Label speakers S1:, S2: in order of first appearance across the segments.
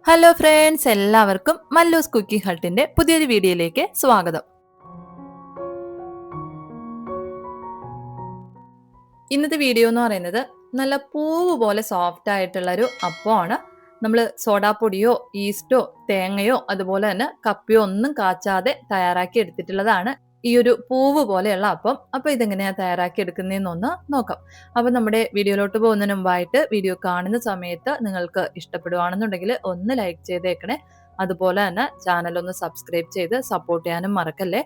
S1: Hello friends, എല്ലാവർക്കും Mallus cooking ഹട്ടിന്റെ പുതിയൊരു വീഡിയോയിലേക്ക് സ്വാഗതം. ഇന്നത്തെ വീഡിയോ എന്ന് പറയുന്നത് നല്ല പൂവ് പോലെ സോഫ്റ്റ് ആയിട്ടുള്ള ഒരു അപ്പമാണ്. നമ്മൾ സോഡാപ്പൊടിയോ ഈസ്റ്റോ തേങ്ങയോ അതുപോലെ തന്നെ കപ്പിയോ ഒന്നും കാച്ചാതെ തയ്യാറാക്കി എടുത്തിട്ടുള്ളതാണ് ഈ ഒരു പൂവ് പോലെയുള്ള അപ്പം. അപ്പൊ ഇതെങ്ങനെയാണ് തയ്യാറാക്കി എടുക്കുന്നതെന്നൊന്ന് നോക്കാം. അപ്പൊ നമ്മുടെ വീഡിയോയിലോട്ട് പോകുന്നതിന് മുമ്പായിട്ട് വീഡിയോ കാണുന്ന സമയത്ത് നിങ്ങൾക്ക് ഇഷ്ടപ്പെടുവാണെന്നുണ്ടെങ്കിൽ ഒന്ന് ലൈക്ക് ചെയ്തേക്കണേ. അതുപോലെ തന്നെ ചാനൽ ഒന്ന് സബ്സ്ക്രൈബ് ചെയ്ത് സപ്പോർട്ട് ചെയ്യാനും മറക്കല്ലേ.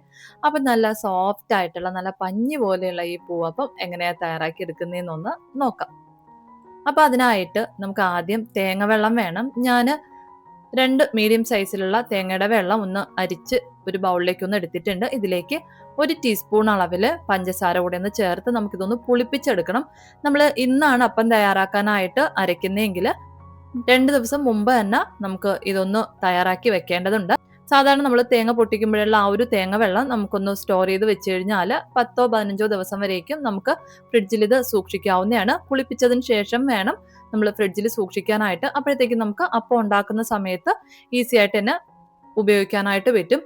S1: അപ്പം നല്ല സോഫ്റ്റ് ആയിട്ടുള്ള നല്ല പഞ്ഞി പോലെയുള്ള ഈ പൂവപ്പം എങ്ങനെയാണ് തയ്യാറാക്കി എടുക്കുന്നതെന്നൊന്ന് നോക്കാം. അപ്പം അതിനായിട്ട് നമുക്ക് ആദ്യം തേങ്ങ വെള്ളം വേണം. ഞാൻ 2 മീഡിയം സൈസിലുള്ള തേങ്ങയുടെ വെള്ളം ഒന്ന് അരിച്ച് ഒരു ബൗളിലേക്ക് ഒന്ന് എടുത്തിട്ടുണ്ട്. ഇതിലേക്ക് 1 ടീസ്പൂൺ അളവിൽ പഞ്ചസാര കൂടെ ഒന്ന് ചേർത്ത് നമുക്കിതൊന്ന് പുളിപ്പിച്ചെടുക്കണം. നമ്മൾ ഇന്നാണ് അപ്പം തയ്യാറാക്കാനായിട്ട് അരയ്ക്കുന്നതെങ്കിൽ 2 ദിവസം മുമ്പ് തന്നെ നമുക്ക് ഇതൊന്ന് തയ്യാറാക്കി വെക്കേണ്ടതുണ്ട്. സാധാരണ നമ്മൾ തേങ്ങ പൊട്ടിക്കുമ്പോഴുള്ള ആ ഒരു തേങ്ങ വെള്ളം നമുക്കൊന്ന് സ്റ്റോർ ചെയ്ത് വെച്ച് കഴിഞ്ഞാൽ 10-15 ദിവസം വരേക്കും നമുക്ക് ഫ്രിഡ്ജിൽ ഇത് സൂക്ഷിക്കാവുന്നതാണ്. പുളിപ്പിച്ചതിന് ശേഷം വേണം നമ്മൾ ഫ്രിഡ്ജിൽ സൂക്ഷിക്കാനായിട്ട്. അപ്പോഴത്തേക്കും നമുക്ക് അപ്പം ഉണ്ടാക്കുന്ന സമയത്ത് ഈസി ആയിട്ട് തന്നെ ഉപയോഗിക്കാനായിട്ട് പറ്റും.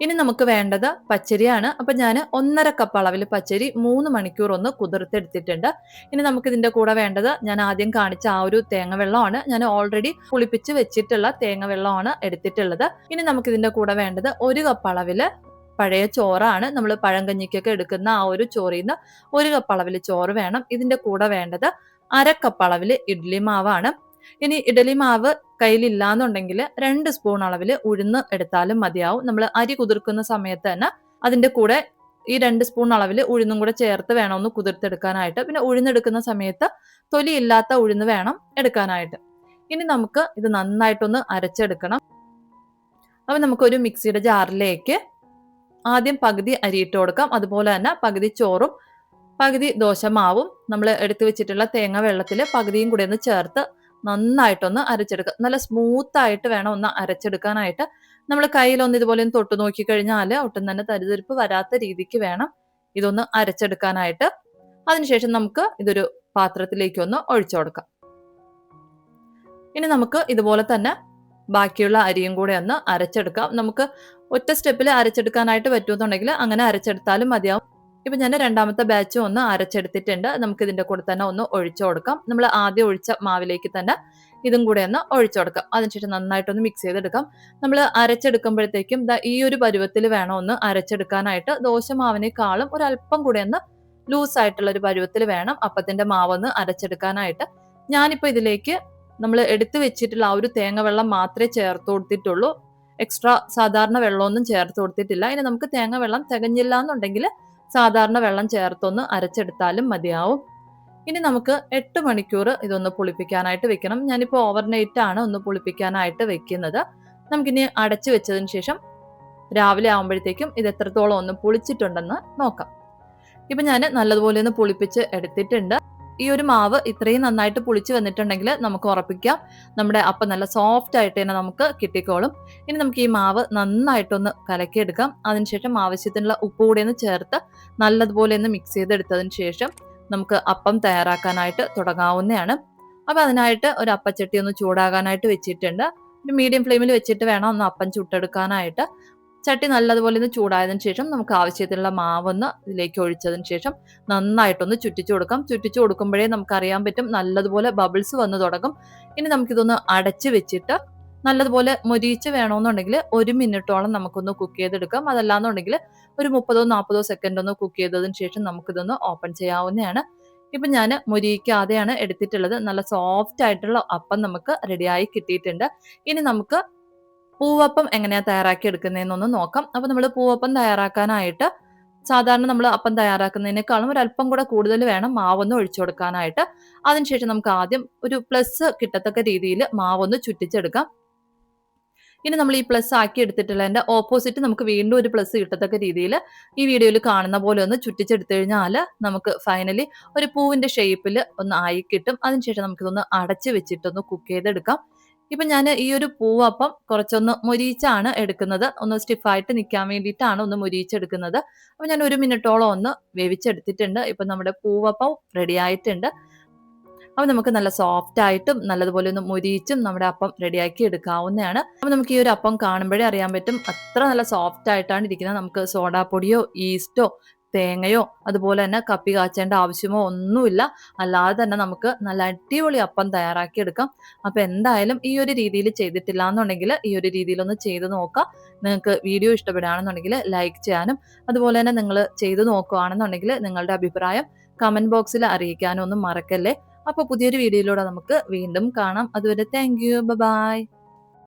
S1: ഇനി നമുക്ക് വേണ്ടത് പച്ചരിയാണ്. അപ്പം ഞാൻ 1.5 കപ്പ് അളവിൽ പച്ചരി 3 മണിക്കൂർ ഒന്ന് കുതിർത്തെടുത്തിട്ടുണ്ട്. ഇനി നമുക്ക് ഇതിന്റെ കൂടെ വേണ്ടത് ഞാൻ ആദ്യം കാണിച്ച ആ ഒരു തേങ്ങ വെള്ളമാണ്. ഞാൻ ഓൾറെഡി പുളിപ്പിച്ച് വെച്ചിട്ടുള്ള തേങ്ങ വെള്ളമാണ് എടുത്തിട്ടുള്ളത്. ഇനി നമുക്ക് ഇതിന്റെ കൂടെ വേണ്ടത് 1 കപ്പ് അളവിൽ പഴയ ചോറാണ്. നമ്മൾ പഴങ്കഞ്ഞിക്കൊക്കെ എടുക്കുന്ന ആ ഒരു ചോറിൽ നിന്ന് 1 കപ്പ് അളവിൽ ചോറ് വേണം. ഇതിന്റെ കൂടെ വേണ്ടത് 1/2 കപ്പ് അളവിൽ ഇഡ്ഡലി മാവാണ്. ഇനി ഇഡലി മാവ് കയ്യിലില്ലാന്നുണ്ടെങ്കിൽ 2 സ്പൂൺ അളവിൽ ഉഴുന്ന് എടുത്താലും മതിയാവും. നമ്മൾ അരി കുതിർക്കുന്ന സമയത്ത് തന്നെ അതിന്റെ കൂടെ ഈ 2 സ്പൂൺ അളവിൽ ഉഴുന്നും കൂടെ ചേർത്ത് വേണം ഒന്ന് കുതിർത്തെടുക്കാനായിട്ട്. പിന്നെ ഉഴുന്നെടുക്കുന്ന സമയത്ത് തൊലിയില്ലാത്ത ഉഴുന്ന് വേണം എടുക്കാനായിട്ട്. ഇനി നമുക്ക് ഇത് നന്നായിട്ടൊന്ന് അരച്ചെടുക്കണം. അപ്പൊ നമുക്കൊരു മിക്സിയുടെ ജാറിലേക്ക് ആദ്യം പകുതി അരിയിട്ട് കൊടുക്കാം. അതുപോലെ തന്നെ പകുതി ചോറും പകുതി ദോശമാവും നമ്മൾ എടുത്തു വെച്ചിട്ടുള്ള തേങ്ങ വെള്ളത്തിൽ പകുതിയും കൂടെ ഒന്ന് ചേർത്ത് നന്നായിട്ടൊന്ന് അരച്ചെടുക്കുക. നല്ല സ്മൂത്ത് ആയിട്ട് വേണം ഒന്ന് അരച്ചെടുക്കാനായിട്ട്. നമ്മൾ കയ്യിലൊന്ന് ഇതുപോലെ ഒന്ന് തൊട്ട് നോക്കി കഴിഞ്ഞാൽ ഒട്ടും തന്നെ തരിതരിപ്പ് വരാത്ത രീതിക്ക് വേണം ഇതൊന്ന് അരച്ചെടുക്കാനായിട്ട്. അതിനുശേഷം നമുക്ക് ഇതൊരു പാത്രത്തിലേക്ക് ഒന്ന് ഒഴിച്ചു കൊടുക്കാം. ഇനി നമുക്ക് ഇതുപോലെ തന്നെ ബാക്കിയുള്ള അരിയും കൂടെ ഒന്ന് അരച്ചെടുക്കാം. നമുക്ക് ഒറ്റ സ്റ്റെപ്പിൽ അരച്ചെടുക്കാനായിട്ട് പറ്റുമെന്നുണ്ടെങ്കിൽ അങ്ങനെ അരച്ചെടുത്താലും മതിയാവും. ഇപ്പൊ ഞാൻ രണ്ടാമത്തെ ബാച്ചും ഒന്ന് അരച്ചെടുത്തിട്ടുണ്ട്. നമുക്ക് ഇതിന്റെ കൂടെ തന്നെ ഒന്ന് ഒഴിച്ചു കൊടുക്കാം. നമ്മൾ ആദ്യം ഒഴിച്ച മാവിലേക്ക് തന്നെ ഇതും കൂടെ ഒന്ന് ഒഴിച്ചു കൊടുക്കാം. അതിനുശേഷം നന്നായിട്ടൊന്ന് മിക്സ് ചെയ്തെടുക്കാം. നമ്മൾ അരച്ചെടുക്കുമ്പോഴത്തേക്കും ഈ ഒരു പരുവത്തിൽ വേണം ഒന്ന് അരച്ചെടുക്കാനായിട്ട്. ദോശമാവിനേക്കാളും ഒരല്പം കൂടെ ഒന്ന് ലൂസ് ആയിട്ടുള്ള ഒരു പരുവത്തിൽ വേണം അപ്പത്തിന്റെ മാവൊന്ന് അരച്ചെടുക്കാനായിട്ട്. ഞാനിപ്പോ ഇതിലേക്ക് നമ്മൾ എടുത്തു വെച്ചിട്ടുള്ള ആ ഒരു തേങ്ങ വെള്ളം മാത്രമേ ചേർത്ത് കൊടുത്തിട്ടുള്ളൂ. എക്സ്ട്രാ സാധാരണ വെള്ളമൊന്നും ചേർത്ത് കൊടുത്തിട്ടില്ല. ഇനി നമുക്ക് തേങ്ങ വെള്ളം തികഞ്ഞില്ല എന്നുണ്ടെങ്കിൽ സാധാരണ വെള്ളം ചേർത്തൊന്ന് അരച്ചെടുത്താലും മതിയാവും. ഇനി നമുക്ക് 8 മണിക്കൂർ ഇതൊന്ന് പുളിപ്പിക്കാനായിട്ട് വെക്കണം. ഞാനിപ്പോൾ ഓവർനൈറ്റ് ആണ് ഒന്ന് പുളിപ്പിക്കാനായിട്ട് വെക്കുന്നത്. നമുക്കിനി അടച്ചു വെച്ചതിന് ശേഷം രാവിലെ ആകുമ്പോഴത്തേക്കും ഇത് എത്രത്തോളം ഒന്ന് പുളിച്ചിട്ടുണ്ടെന്ന് നോക്കാം. ഇപ്പൊ ഞാൻ നല്ലതുപോലെ ഒന്ന് പുളിപ്പിച്ച് എടുത്തിട്ടുണ്ട്. ഈ ഒരു മാവ് ഇത്രയും നന്നായിട്ട് പുളിച്ച് വന്നിട്ടുണ്ടെങ്കിൽ നമുക്ക് ഉറപ്പിക്കാം നമ്മുടെ അപ്പം നല്ല സോഫ്റ്റ് ആയിട്ട് തന്നെ നമുക്ക് കിട്ടിക്കോളും. ഇനി നമുക്ക് ഈ മാവ് നന്നായിട്ടൊന്ന് കലക്കിയെടുക്കാം. അതിനുശേഷം ആവശ്യത്തിനുള്ള ഉപ്പ് കൂടി ഒന്ന് ചേർത്ത് നല്ലതുപോലെ ഒന്ന് മിക്സ് ചെയ്തെടുത്തതിന് ശേഷം നമുക്ക് അപ്പം തയ്യാറാക്കാനായിട്ട് തുടങ്ങാവുന്നതാണ്. അപ്പൊ അതിനായിട്ട് ഒരു അപ്പച്ചട്ടി ഒന്ന് ചൂടാകാനായിട്ട് വെച്ചിട്ടുണ്ട്. ഒരു മീഡിയം ഫ്ലെയിമിൽ വെച്ചിട്ട് വേണം ഒന്ന് അപ്പം ചുട്ടെടുക്കാനായിട്ട്. ചട്ടി നല്ലതുപോലെ ഒന്ന് ചൂടായതിനു ശേഷം നമുക്ക് ആവശ്യത്തിനുള്ള മാവൊന്ന് ഇതിലേക്ക് ഒഴിച്ചതിന് ശേഷം നന്നായിട്ടൊന്ന് ചുറ്റിച്ചു കൊടുക്കാം. ചുറ്റിച്ചു കൊടുക്കുമ്പോഴേ നമുക്ക് അറിയാൻ പറ്റും നല്ലതുപോലെ ബബിൾസ് വന്നു തുടങ്ങും. ഇനി നമുക്കിതൊന്ന് അടച്ചു വെച്ചിട്ട് നല്ലതുപോലെ മൊരിയിച്ച് വേണമെന്നുണ്ടെങ്കിൽ 1 മിനിറ്റോളം നമുക്കൊന്ന് കുക്ക് ചെയ്തെടുക്കാം. അതല്ലാന്നുണ്ടെങ്കിൽ ഒരു 30-40 സെക്കൻഡ് ഒന്ന് കുക്ക് ചെയ്തതിന് ശേഷം നമുക്കിതൊന്ന് ഓപ്പൺ ചെയ്യാവുന്നതാണ്. ഇപ്പൊ ഞാൻ മൊരിയിക്കാതെയാണ് എടുത്തിട്ടുള്ളത്. നല്ല സോഫ്റ്റ് ആയിട്ടുള്ള അപ്പം നമുക്ക് റെഡിയായി കിട്ടിയിട്ടുണ്ട്. ഇനി നമുക്ക് പൂവപ്പം എങ്ങനെയാ തയ്യാറാക്കി എടുക്കുന്നതെന്നൊന്ന് നോക്കാം. അപ്പൊ നമ്മൾ പൂവപ്പം തയ്യാറാക്കാനായിട്ട് സാധാരണ നമ്മൾ അപ്പം തയ്യാറാക്കുന്നതിനേക്കാളും ഒരല്പം കൂടെ കൂടുതൽ വേണം മാവൊന്ന് ഒഴിച്ചു കൊടുക്കാനായിട്ട്. അതിനുശേഷം നമുക്ക് ആദ്യം ഒരു പ്ലസ് കിട്ടത്തക്ക രീതിയിൽ മാവൊന്ന് ചുറ്റിച്ചെടുക്കാം. ഇനി നമ്മൾ ഈ പ്ലസ് ആക്കി എടുത്തിട്ടുള്ളതിന്റെ ഓപ്പോസിറ്റ് നമുക്ക് വീണ്ടും ഒരു പ്ലസ് കിട്ടത്തക്ക രീതിയിൽ ഈ വീഡിയോയിൽ കാണുന്ന പോലെ ഒന്ന് ചുറ്റിച്ചെടുത്തു കഴിഞ്ഞാൽ നമുക്ക് ഫൈനലി ഒരു പൂവിന്റെ ഷേപ്പിൽ ഒന്ന് ആയി കിട്ടും. അതിനുശേഷം നമുക്കിതൊന്ന് അടച്ചു വെച്ചിട്ടൊന്ന് കുക്ക് ചെയ്തെടുക്കാം. ഇപ്പൊ ഞാൻ ഈ ഒരു പൂവപ്പം കുറച്ചൊന്ന് മൊരിയിച്ചാണ് എടുക്കുന്നത്. ഒന്ന് സ്റ്റിഫായിട്ട് നിൽക്കാൻ വേണ്ടിയിട്ടാണ് ഒന്ന് മൊരിയിച്ചെടുക്കുന്നത്. അപ്പൊ ഞാൻ 1 മിനിറ്റോളം ഒന്ന് വേവിച്ചെടുത്തിട്ടുണ്ട്. ഇപ്പൊ നമ്മുടെ പൂവപ്പം റെഡി ആയിട്ടുണ്ട്. അപ്പോൾ നമുക്ക് നല്ല സോഫ്റ്റ് ആയിട്ടും നല്ലതുപോലെ ഒന്ന് മൊരിയിച്ചും നമ്മുടെ അപ്പം റെഡിയാക്കി എടുക്കാവുന്നതാണ്. അപ്പോൾ നമുക്ക് ഈ ഒരു അപ്പം കാണുമ്പോഴേ അറിയാൻ പറ്റും അത്ര നല്ല സോഫ്റ്റ് ആയിട്ടാണ് ഇരിക്കുന്നത്. നമുക്ക് സോഡാപ്പൊടിയോ ഈസ്റ്റോ തേങ്ങയോ അതുപോലെ തന്നെ കപ്പി കാച്ചേണ്ട ആവശ്യമോ ഒന്നുമില്ല. അല്ലാതെ തന്നെ നമുക്ക് നല്ല അടിപൊളി അപ്പം തയ്യാറാക്കി എടുക്കാം. അപ്പോൾ എന്തായാലും ഈ ഒരു രീതിയിൽ ചെയ്തിട്ടില്ല എന്നുണ്ടെങ്കിൽ ഈ ഒരു രീതിയിലൊന്ന് ചെയ്ത് നോക്കാം. നിങ്ങൾക്ക് വീഡിയോ ഇഷ്ടപ്പെടുകയാണെന്നുണ്ടെങ്കിൽ ലൈക്ക് ചെയ്യാനും അതുപോലെ തന്നെ നിങ്ങൾ ചെയ്ത് നോക്കുകയാണെന്നുണ്ടെങ്കിൽ നിങ്ങളുടെ അഭിപ്രായം കമന്റ് ബോക്സിൽ അറിയിക്കാനും ഒന്നും മറക്കല്ലേ. അപ്പോൾ പുതിയൊരു വീഡിയോയിലൂടെ നമുക്ക് വീണ്ടും കാണാം. അതുവരെ താങ്ക് യു. ബൈ.